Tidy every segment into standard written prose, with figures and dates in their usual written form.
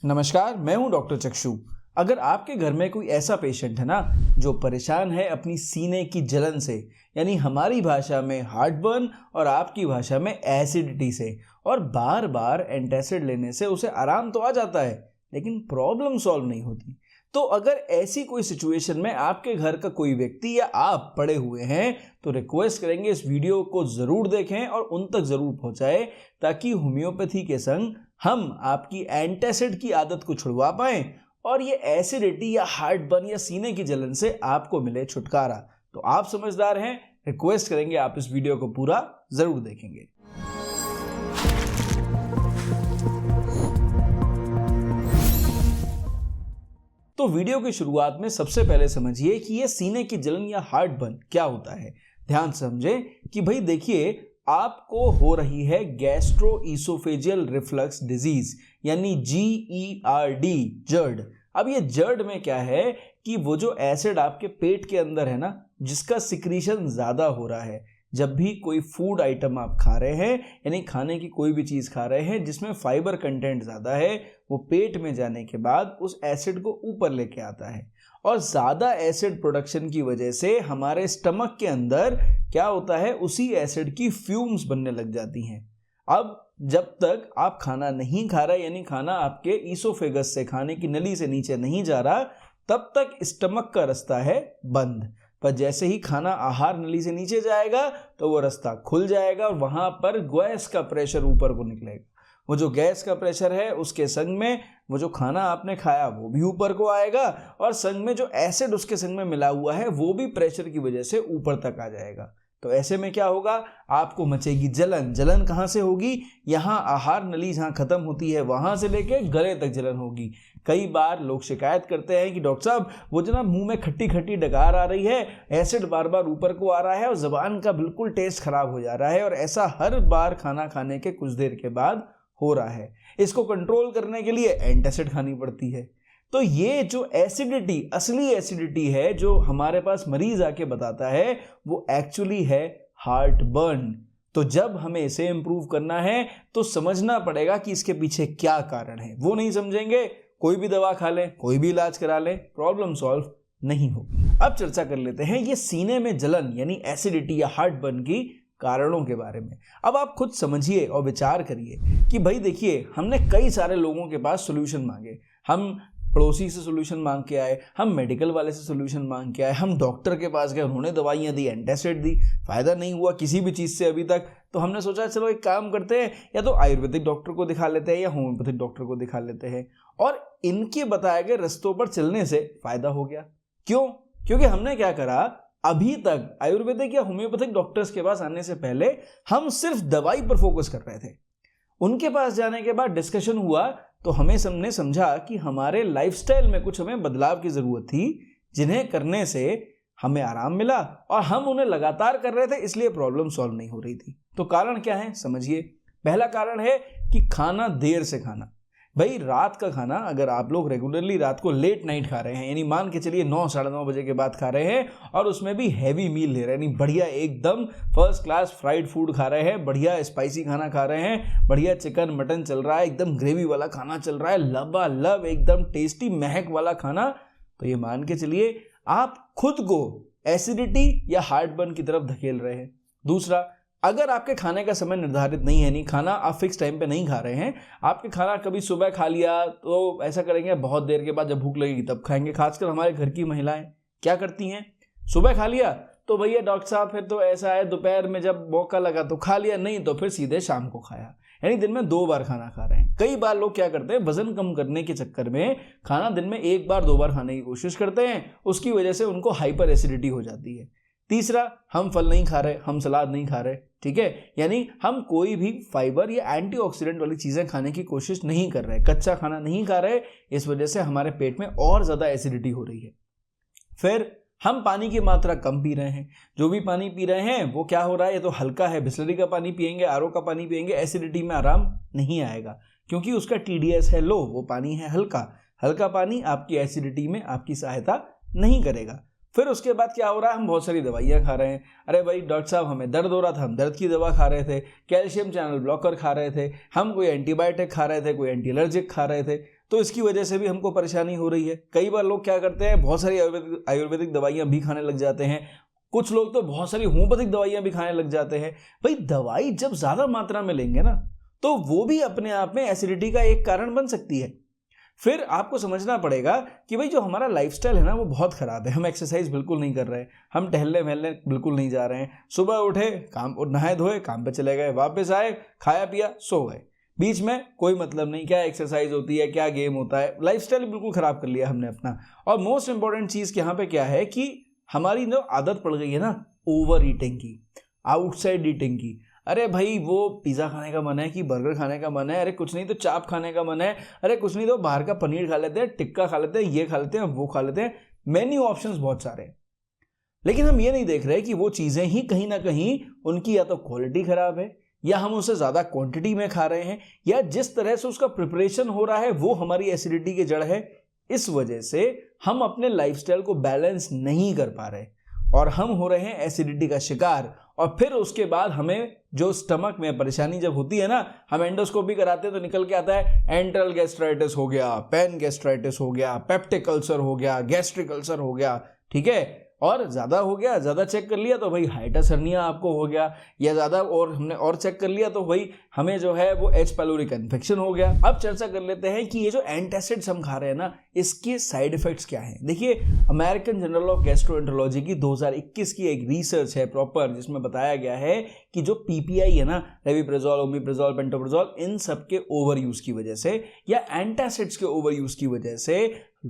नमस्कार, मैं हूं डॉक्टर चक्षु। अगर आपके घर में कोई ऐसा पेशेंट है ना जो परेशान है अपनी सीने की जलन से, यानी हमारी भाषा में हार्टबर्न और आपकी भाषा में एसिडिटी से, और बार बार एंटासिड लेने से उसे आराम तो आ जाता है लेकिन प्रॉब्लम सॉल्व नहीं होती, तो अगर ऐसी कोई सिचुएशन में आपके घर का कोई व्यक्ति या आप पड़े हुए हैं तो रिक्वेस्ट करेंगे इस वीडियो को ज़रूर देखें और उन तक ज़रूर पहुंचाएं, ताकि होम्योपैथी के संग हम आपकी एंटासिड की आदत को छुड़वा पाएं और ये एसिडिटी या हार्टबर्न या सीने की जलन से आपको मिले छुटकारा। तो आप समझदार हैं, रिक्वेस्ट करेंगे आप इस वीडियो को पूरा ज़रूर देखेंगे। तो वीडियो की शुरुआत में सबसे पहले समझिए कि ये सीने की जलन या हार्टबर्न क्या होता है। ध्यान समझें कि भाई देखिए, आपको हो रही है गैस्ट्रोइसोफेजियल रिफ्लक्स डिजीज यानी GERD, जर्ड। अब ये जर्ड में क्या है कि वो जो एसिड आपके पेट के अंदर है ना, जिसका सिक्रीशन ज़्यादा हो रहा है, जब भी कोई फूड आइटम आप खा रहे हैं यानी खाने की कोई भी चीज़ खा रहे हैं जिसमें फाइबर कंटेंट ज़्यादा है, वो पेट में जाने के बाद उस एसिड को ऊपर लेके आता है और ज़्यादा एसिड प्रोडक्शन की वजह से हमारे स्टमक के अंदर क्या होता है, उसी एसिड की फ्यूम्स बनने लग जाती हैं। अब जब तक आप खाना नहीं खा रहे यानी खाना आपके ईसोफेगस से, खाने की नली से नीचे नहीं जा रहा, तब तक स्टमक का रास्ता है बंद। पर जैसे ही खाना आहार नली से नीचे जाएगा तो वो रास्ता खुल जाएगा और वहाँ पर गैस का प्रेशर ऊपर को निकलेगा। वो जो गैस का प्रेशर है उसके संग में वो जो खाना आपने खाया वो भी ऊपर को आएगा और संग में जो एसिड उसके संग में मिला हुआ है वो भी प्रेशर की वजह से ऊपर तक आ जाएगा। तो ऐसे में क्या होगा, आपको मचेगी जलन। जलन कहाँ से होगी? यहाँ आहार नली जहाँ खत्म होती है वहाँ से लेके गले तक जलन होगी। कई बार लोग शिकायत करते हैं कि डॉक्टर साहब वो जो ना मुंह में खट्टी खट्टी डकार आ रही है, एसिड बार बार ऊपर को आ रहा है और ज़बान का बिल्कुल टेस्ट खराब हो जा रहा है, और ऐसा हर बार खाना खाने के कुछ देर के बाद हो रहा है। इसको कंट्रोल करने के लिए एंटासिड खानी पड़ती है। तो ये जो एसिडिटी, असली एसिडिटी है जो हमारे पास मरीज आके बताता है, वो एक्चुअली है हार्टबर्न। तो जब हमें इसे इंप्रूव करना है तो समझना पड़ेगा कि इसके पीछे क्या कारण है। वो नहीं समझेंगे, कोई भी दवा खा लें, कोई भी इलाज करा लें, प्रॉब्लम सॉल्व नहीं होगी। अब चर्चा कर लेते हैं ये सीने में जलन यानी एसिडिटी या हार्टबर्न की कारणों के बारे में। अब आप खुद समझिए और विचार करिए कि भाई देखिए, हमने कई सारे लोगों के पास सोल्यूशन मांगे। हम पड़ोसी से सोल्यूशन मांग के आए, हम मेडिकल वाले से सोल्यूशन मांग के आए, हम डॉक्टर के पास गए, उन्होंने दवाइयाँ दी, एंटासिड दी, फ़ायदा नहीं हुआ किसी भी चीज़ से अभी तक। तो हमने सोचा चलो एक काम करते हैं, या तो आयुर्वेदिक डॉक्टर को दिखा लेते हैं या होम्योपैथिक डॉक्टर को दिखा लेते हैं, और इनके बताए गए रस्तों पर चलने से फ़ायदा हो गया। क्यों? क्योंकि हमने क्या करा, अभी तक आयुर्वेदिक या होम्योपैथिक डॉक्टर्स के पास आने से पहले हम सिर्फ दवाई पर फोकस कर रहे थे। उनके पास जाने के बाद डिस्कशन हुआ तो हमने समझा कि हमारे लाइफस्टाइल में कुछ हमें बदलाव की ज़रूरत थी, जिन्हें करने से हमें आराम मिला, और हम उन्हें लगातार कर रहे थे, इसलिए प्रॉब्लम सॉल्व नहीं हो रही थी। तो कारण क्या है समझिए। पहला कारण है कि खाना देर से खाना। भाई रात का खाना अगर आप लोग रेगुलरली रात को लेट नाइट खा रहे हैं, यानी मान के चलिए 9 साढ़े 9 बजे के बाद खा रहे हैं, और उसमें भी हैवी मील ले रहे हैं, यानी बढ़िया एकदम फर्स्ट क्लास फ्राइड फूड खा रहे हैं, बढ़िया स्पाइसी खाना खा रहे हैं, बढ़िया चिकन मटन चल रहा है, एकदम ग्रेवी वाला खाना चल रहा है, लबालब एकदम टेस्टी महक वाला खाना, तो ये मान के चलिए आप खुद को एसिडिटी या हार्टबर्न की तरफ धकेल रहे हैं। दूसरा, अगर आपके खाने का समय निर्धारित नहीं है, नहीं खाना आप फिक्स टाइम पे नहीं खा रहे हैं, आपके खाना कभी सुबह खा लिया तो ऐसा करेंगे बहुत देर के बाद जब भूख लगेगी तब खाएंगे। खासकर हमारे घर की महिलाएं क्या करती हैं, सुबह खा लिया तो भैया डॉक्टर साहब फिर तो ऐसा है दोपहर में जब मौका लगा तो खा लिया, नहीं तो फिर सीधे शाम को खाया, यानी दिन में 2 बार खाना खा रहे हैं। कई बार लोग क्या करते हैं, वजन कम करने के चक्कर में खाना दिन में 1 बार 2 बार खाने की कोशिश करते हैं, उसकी वजह से उनको हाइपर एसिडिटी हो जाती है। तीसरा, हम फल नहीं खा रहे, हम सलाद नहीं खा रहे, ठीक है, यानी हम कोई भी फाइबर या एंटीऑक्सीडेंट वाली चीज़ें खाने की कोशिश नहीं कर रहे, कच्चा खाना नहीं खा रहे, इस वजह से हमारे पेट में और ज़्यादा एसिडिटी हो रही है। फिर हम पानी की मात्रा कम पी रहे हैं, जो भी पानी पी रहे हैं वो क्या हो रहा है, ये तो हल्का है, बिस्लरी का पानी पिएंगे, RO का पानी पिएंगे, एसिडिटी में आराम नहीं आएगा क्योंकि उसका TDS है लो, वो पानी है हल्का। हल्का पानी आपकी एसिडिटी में आपकी सहायता नहीं करेगा। फिर उसके बाद क्या हो रहा है, हम बहुत सारी दवाइयाँ खा रहे हैं। अरे भाई डॉक्टर साहब हमें दर्द हो रहा था, हम दर्द की दवा खा रहे थे, कैल्शियम चैनल ब्लॉकर खा रहे थे, हम कोई एंटीबायोटिक खा रहे थे, कोई एंटी एलर्जिक खा रहे थे। तो इसकी वजह से भी हमको परेशानी हो रही है। कई बार लोग क्या करते हैं, बहुत सारी आयुर्वेदिक दवाइयां भी खाने लग जाते हैं। कुछ लोग तो बहुत सारी होम्योपैथिक दवाइयां भी खाने लग जाते हैं। भाई दवाई जब ज्यादा मात्रा में लेंगे ना तो वो भी अपने आप में एसिडिटी का एक कारण बन सकती है। फिर आपको समझना पड़ेगा कि भाई जो हमारा लाइफस्टाइल है ना वो बहुत खराब है। हम एक्सरसाइज बिल्कुल नहीं कर रहे हैं, हम टहलने वहलने बिल्कुल नहीं जा रहे हैं। सुबह उठे, काम नहाए धोए, काम पे चले गए, वापस आए, खाया पिया, सो गए। बीच में कोई मतलब नहीं, क्या एक्सरसाइज होती है, क्या गेम होता है। लाइफस्टाइल बिल्कुल खराब कर लिया हमने अपना। और मोस्ट इंपॉर्टेंट चीज यहाँ पे क्या है कि हमारी जो आदत पड़ गई है ना ओवर ईटिंग की, आउटसाइड ईटिंग की। अरे भाई वो पिज़्ज़ा खाने का मन है कि बर्गर खाने का मन है, अरे कुछ नहीं तो चाप खाने का मन है, अरे कुछ नहीं तो बाहर का पनीर खा लेते हैं, टिक्का खा लेते हैं, ये खा लेते हैं, वो खा लेते हैं। मेन्यू ऑप्शंस बहुत सारे हैं, लेकिन हम ये नहीं देख रहे कि वो चीज़ें ही कहीं ना कहीं उनकी या तो क्वालिटी खराब है, या हम उसे ज़्यादा क्वांटिटी में खा रहे हैं, या जिस तरह से उसका प्रिपरेशन हो रहा है वो हमारी एसिडिटी की जड़ है। इस वजह से हम अपने लाइफस्टाइल को बैलेंस नहीं कर पा रहे और हम हो रहे हैं एसिडिटी का शिकार। और फिर उसके बाद हमें जो स्टमक में परेशानी जब होती है ना, हम एंडोस्कोपी कराते हैं तो निकल के आता है एंट्रल गैस्ट्राइटिस हो गया, पैन गैस्ट्राइटिस हो गया, पेप्टिक अल्सर हो गया, गैस्ट्रिक अल्सर हो गया, ठीक है। और ज़्यादा हो गया, ज़्यादा चेक कर लिया तो भाई हाइटस हर्निया आपको हो गया, या ज़्यादा और हमने और चेक कर लिया तो भाई हमें जो है वो एच पाइलोरिक इन्फेक्शन हो गया। अब चर्चा कर लेते हैं कि ये जो एंटासिड्स हम खा रहे हैं ना, इसके साइड इफेक्ट्स क्या हैं। देखिए, अमेरिकन जर्नल ऑफ गैस्ट्रोएंटरोलॉजी की 2021 की एक रिसर्च है प्रॉपर, जिसमें बताया गया है कि जो पीपीआई है ना, रेविप्रेजोल, ओमिप्रेजोल, पेंटोप्रेजोल, इन सब के ओवर यूज की वजह से या एंटासिड्स के ओवर यूज की वजह से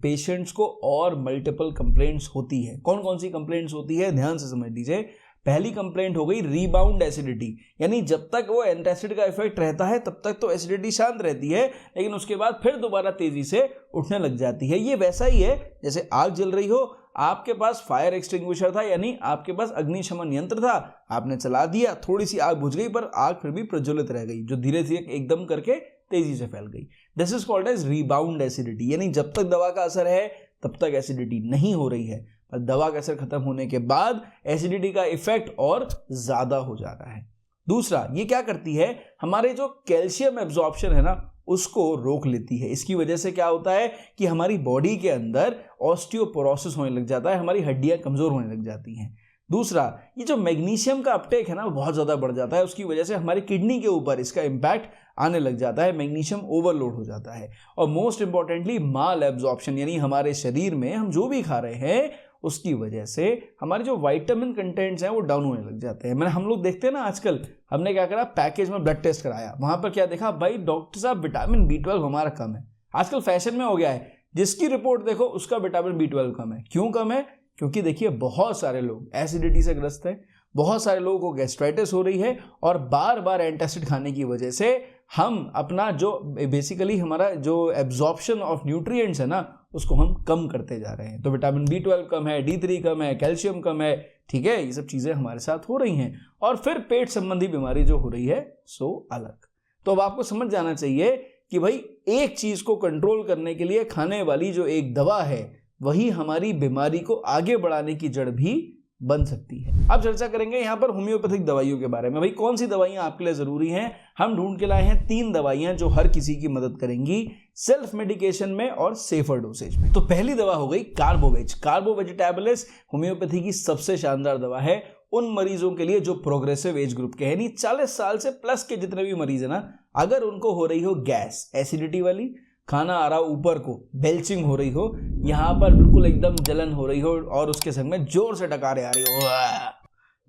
पेशेंट्स को और मल्टीपल कंप्लेंट्स होती है। कौन कौन सी कंप्लेंट्स होती है, ध्यान से समझ लीजिए। पहली कंप्लेंट हो गई रीबाउंड एसिडिटी, यानी जब तक वो एंटासिड का इफेक्ट रहता है तब तक तो एसिडिटी शांत रहती है, लेकिन उसके बाद फिर दोबारा तेजी से उठने लग जाती है। ये वैसा ही है जैसे आग जल रही हो, आपके पास फायर एक्सटिंग्विशर था, यानी आपके पास अग्निशमन यंत्र था, आपने चला दिया, थोड़ी सी आग बुझ गई पर आग फिर भी प्रज्वलित रह गई, जो धीरे धीरे एकदम करके तेजी से फैल गई। This is called as rebound acidity, यानी जब तक दवा का असर है तब तक एसिडिटी नहीं हो रही है, पर दवा का असर खत्म होने के बाद एसिडिटी का इफेक्ट और ज्यादा हो जा रहा है। दूसरा, ये क्या करती है, हमारे जो कैल्शियम एब्जॉर्प्शन है ना उसको रोक लेती है। इसकी वजह से क्या होता है कि हमारी बॉडी के अंदर ऑस्टियोपोरोसिस होने लग जाता है, हमारी हड्डियां कमजोर होने लग जाती हैं। दूसरा, ये जो मैग्नीशियम का अपटेक है ना वो बहुत ज़्यादा बढ़ जाता है, उसकी वजह से हमारी किडनी के ऊपर इसका इम्पैक्ट आने लग जाता है, मैग्नीशियम ओवरलोड हो जाता है। और मोस्ट इंपॉर्टेंटली माल एब्जॉर्प्शन, यानी हमारे शरीर में हम जो भी खा रहे हैं उसकी वजह से हमारे जो विटामिन कंटेंट्स हैं वो डाउन होने लग जाते हैं। मैंने हम लोग देखते हैं ना आजकल, हमने क्या करा, पैकेज में ब्लड टेस्ट कराया, वहां पर क्या देखा, भाई डॉक्टर साहब विटामिन B12 हमारा कम है। आजकल फैशन में हो गया है, जिसकी रिपोर्ट देखो उसका विटामिन B12 कम है। क्यों कम है? क्योंकि देखिए बहुत सारे लोग एसिडिटी से ग्रस्त हैं, बहुत सारे लोगों को गैस्ट्राइटिस हो रही है, और बार बार एंटासिड खाने की वजह से हम अपना जो बेसिकली हमारा जो एब्जॉर्प्शन ऑफ न्यूट्रिएंट्स है ना उसको हम कम करते जा रहे हैं। तो विटामिन B12 कम है, D3 कम है, कैल्शियम कम है, ठीक है, ये सब चीज़ें हमारे साथ हो रही हैं। और फिर पेट संबंधी बीमारी जो हो रही है सो अलग। तो अब आपको समझ जाना चाहिए कि भाई एक चीज़ को कंट्रोल करने के लिए खाने वाली जो एक दवा है वही हमारी बीमारी को आगे बढ़ाने की जड़ भी बन सकती है। अब चर्चा करेंगे यहाँ पर होम्योपैथिक दवाइयों के बारे में। भाई कौन सी दवाइयाँ आपके लिए जरूरी हैं? हम ढूंढ के लाए हैं 3 दवाइयाँ जो हर किसी की मदद करेंगी सेल्फ मेडिकेशन में और सेफर डोसेज में। तो पहली दवा हो गई कार्बोवेज। कार्बोवेजिटेबलिस होम्योपैथी की सबसे शानदार दवा है उन मरीजों के लिए जो प्रोग्रेसिव एज ग्रुप के हैं, यानी 40 साल से प्लस के जितने भी मरीज है ना, अगर उनको हो रही हो गैस, एसिडिटी वाली, खाना आ रहा हो ऊपर को, बेल्चिंग हो रही हो, यहाँ पर बिल्कुल एकदम जलन हो रही हो और उसके संग में जोर से डकारें आ रही हो,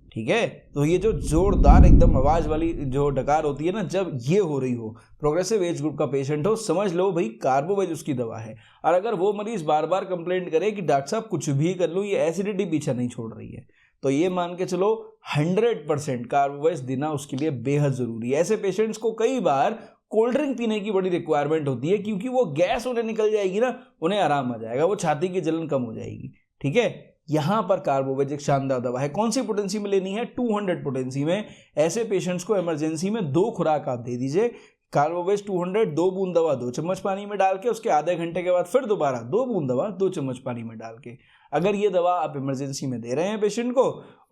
ठीक है, तो ये जो जोरदार एकदम आवाज वाली जो डकार होती है ना, जब ये हो रही हो, प्रोग्रेसिव एज ग्रुप का पेशेंट हो, समझ लो भाई कार्बोवेज उसकी दवा है। और अगर वो मरीज बार बार कंप्लेंट करे कि डॉक्टर साहब कुछ भी कर लूँ ये एसिडिटी पीछा नहीं छोड़ रही है, तो ये मान के चलो 100% कार्बोवेज देना उसके लिए बेहद जरूरी है। ऐसे पेशेंट्स को कई बार कोल्ड ड्रिंक पीने की बड़ी रिक्वायरमेंट होती है, क्योंकि वो गैस उन्हें निकल जाएगी ना, उन्हें आराम आ जाएगा, वो छाती की जलन कम हो जाएगी, ठीक है। यहाँ पर कार्बोवेज एक शानदार दवा है। कौन सी पोटेंसी में लेनी है? 200 पोटेंसी में। ऐसे पेशेंट्स को इमरजेंसी में 2 खुराक आप दे दीजिए। कार्बोवेज 200, 2 बूंद दवा 2 चम्मच पानी में डाल के, उसके आधे घंटे के बाद फिर दोबारा 2 बूंद दवा 2 चम्मच पानी में डाल के। अगर ये दवा आप इमरजेंसी में दे रहे हैं पेशेंट को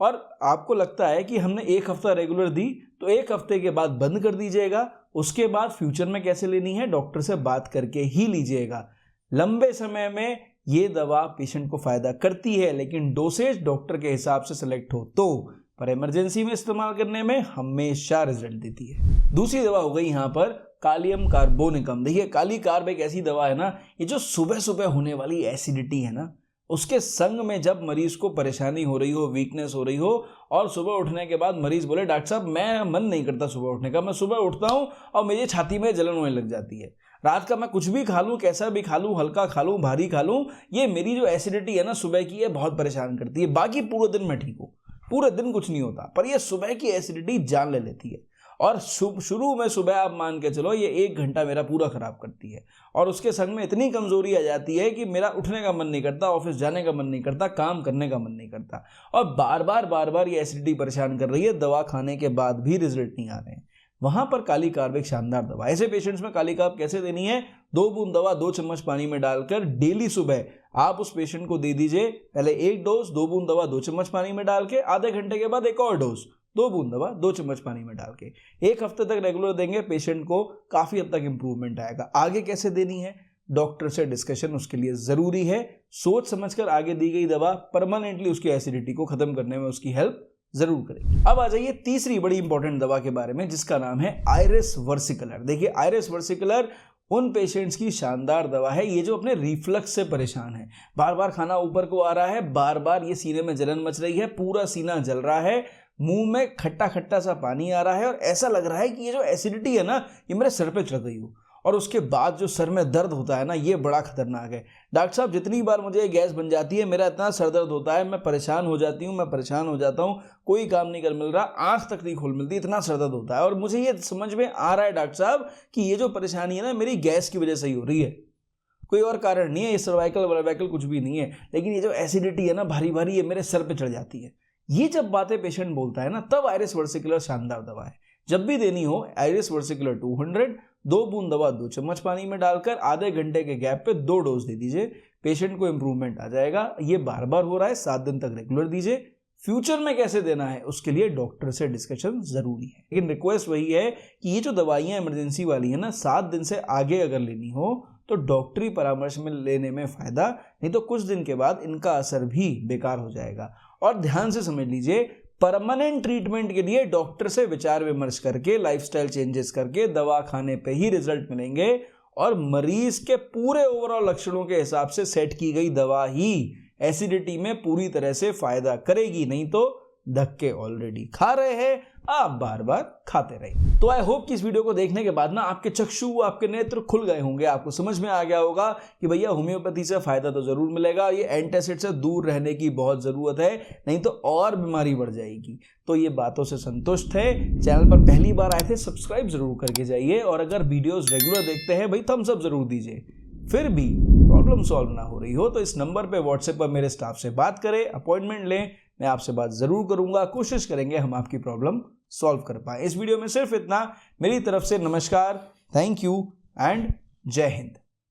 और आपको लगता है कि हमने 1 हफ्ता रेगुलर दी, तो 1 हफ्ते के बाद बंद कर दीजिएगा। उसके बाद फ्यूचर में कैसे लेनी है डॉक्टर से बात करके ही लीजिएगा। लंबे समय में ये दवा पेशेंट को फायदा करती है, लेकिन डोसेज डॉक्टर के हिसाब से सेलेक्ट हो तो, पर इमरजेंसी में इस्तेमाल करने में हमेशा रिजल्ट देती है। दूसरी दवा हो गई यहाँ पर कालियम कार्बोनिकम। देखिए काली कार्ब एक ऐसी दवा है ना, ये जो सुबह सुबह होने वाली एसिडिटी है ना, उसके संग में जब मरीज को परेशानी हो रही हो, वीकनेस हो रही हो और सुबह उठने के बाद मरीज बोले डॉक्टर साहब मैं मन नहीं करता सुबह उठने का, मैं सुबह उठता हूँ और मेरी छाती में जलन होने लग जाती है, रात का मैं कुछ भी खा लूँ, कैसा भी खा लूँ, हल्का खा लूँ, भारी खा लूँ, ये मेरी जो एसिडिटी है ना सुबह की, ये बहुत परेशान करती है। बाकी पूरे दिन मैं ठीक हूँ, पूरे दिन कुछ नहीं होता, पर ये सुबह की एसिडिटी जान ले लेती है। और शुरू में सुबह आप मान के चलो ये 1 घंटा मेरा पूरा खराब करती है और उसके संग में इतनी कमजोरी आ जाती है कि मेरा उठने का मन नहीं करता, ऑफिस जाने का मन नहीं करता, काम करने का मन नहीं करता और बार बार ये एसिडिटी परेशान कर रही है। दवा खाने के बाद भी रिजल्ट नहीं आ रहे हैं। वहां पर काली कार्ब एक शानदार दवा। ऐसे पेशेंट्स में काली कार्ब कैसे देनी है? 2 बूंद दवा 2 चम्मच पानी में डालकर डेली सुबह आप उस पेशेंट को दे दीजिए। पहले 1 डोज 2 बूंद दवा 2 चम्मच पानी में डाल के, आधे घंटे के बाद एक और डोज 2 बूंद दवा 2 चम्मच पानी में डाल के 1 हफ्ते तक रेगुलर देंगे, पेशेंट को काफी हद तक इंप्रूवमेंट आएगा। आगे कैसे देनी है डॉक्टर से डिस्कशन उसके लिए जरूरी है। सोच समझकर आगे दी गई दवा परमानेंटली उसकी एसिडिटी को खत्म करने में उसकी हेल्प जरूर करेगी। अब आ जाइए तीसरी बड़ी इंपॉर्टेंट दवा के बारे में जिसका नाम है आयरिस वर्सिकुलर। देखिए आयरिस वर्सिकुलर उन पेशेंट्स की शानदार दवा है, ये जो अपने रिफ्लक्स से परेशान है, बार बार खाना ऊपर को आ रहा है, बार बार ये सीने में जलन मच रही है, पूरा सीना जल रहा है, मुंह में खट्टा खट्टा सा पानी आ रहा है और ऐसा लग रहा है कि ये जो एसिडिटी है ना ये मेरे सर पे चढ़ गई हो। और उसके बाद जो सर में दर्द होता है ना ये बड़ा खतरनाक है। डॉक्टर साहब जितनी बार मुझे गैस बन जाती है मेरा इतना सर दर्द होता है, मैं परेशान हो जाती हूँ, मैं परेशान हो जाता हूँ, कोई काम नहीं कर मिल रहा, आंख तक नहीं खोल मिलती, इतना सर दर्द होता है। और मुझे ये समझ में आ रहा है डॉक्टर साहब कि ये जो परेशानी है ना मेरी गैस की वजह से ही हो रही है, कोई और कारण नहीं है, ये सर्वाइकल कुछ भी नहीं है, लेकिन ये जो एसिडिटी है ना भारी भारी ये मेरे सर पे चढ़ जाती है। ये जब बातें पेशेंट बोलता है ना तब आयरिस वर्सिकुलर शानदार दवा है। जब भी देनी हो आयरिस वर्सिकुलर 200 2 बूंद दवा 2 चम्मच पानी में डालकर आधे घंटे के गैप पे 2 डोज दे दीजिए, पेशेंट को इंप्रूवमेंट आ जाएगा। ये बार बार हो रहा है, 7 दिन तक रेगुलर दीजिए। फ्यूचर में कैसे देना है उसके लिए डॉक्टर से डिस्कशन जरूरी है, लेकिन रिक्वेस्ट वही है कि ये जो दवाइयाँ इमरजेंसी वाली है ना 7 दिन से आगे अगर लेनी हो तो डॉक्टरी परामर्श में लेने में फायदा, नहीं तो कुछ दिन के बाद इनका असर भी बेकार हो जाएगा। और ध्यान से समझ लीजिए परमानेंट ट्रीटमेंट के लिए डॉक्टर से विचार विमर्श करके लाइफस्टाइल चेंजेस करके दवा खाने पे ही रिजल्ट मिलेंगे और मरीज के पूरे ओवरऑल लक्षणों के हिसाब से सेट की गई दवा ही एसिडिटी में पूरी तरह से फायदा करेगी, नहीं तो धक्के ऑलरेडी खा रहे हैं आप बार बार खाते रहिए। तो आई होप कि इस वीडियो को देखने के बाद ना आपके चक्षु आपके नेत्र खुल गए होंगे, आपको समझ में आ गया होगा कि भैया होम्योपैथी से फायदा तो जरूर मिलेगा, ये एंटासिड से दूर रहने की बहुत जरूरत है, नहीं तो और बीमारी बढ़ जाएगी। तो ये बातों से संतुष्ट है, चैनल पर पहली बार आए थे सब्सक्राइब जरूर करके जाइए और अगर वीडियोज रेगुलर देखते हैं भाई थम्स अप जरूर दीजिए। फिर भी प्रॉब्लम सॉल्व ना हो रही हो तो इस नंबर पे व्हाट्सएप पर मेरे स्टाफ से बात करें, अपॉइंटमेंट लें, मैं आपसे बात जरूर करूंगा, कोशिश करेंगे हम आपकी प्रॉब्लम सॉल्व कर पाए। इस वीडियो में सिर्फ इतना, मेरी तरफ से नमस्कार, थैंक यू एंड जय हिंद।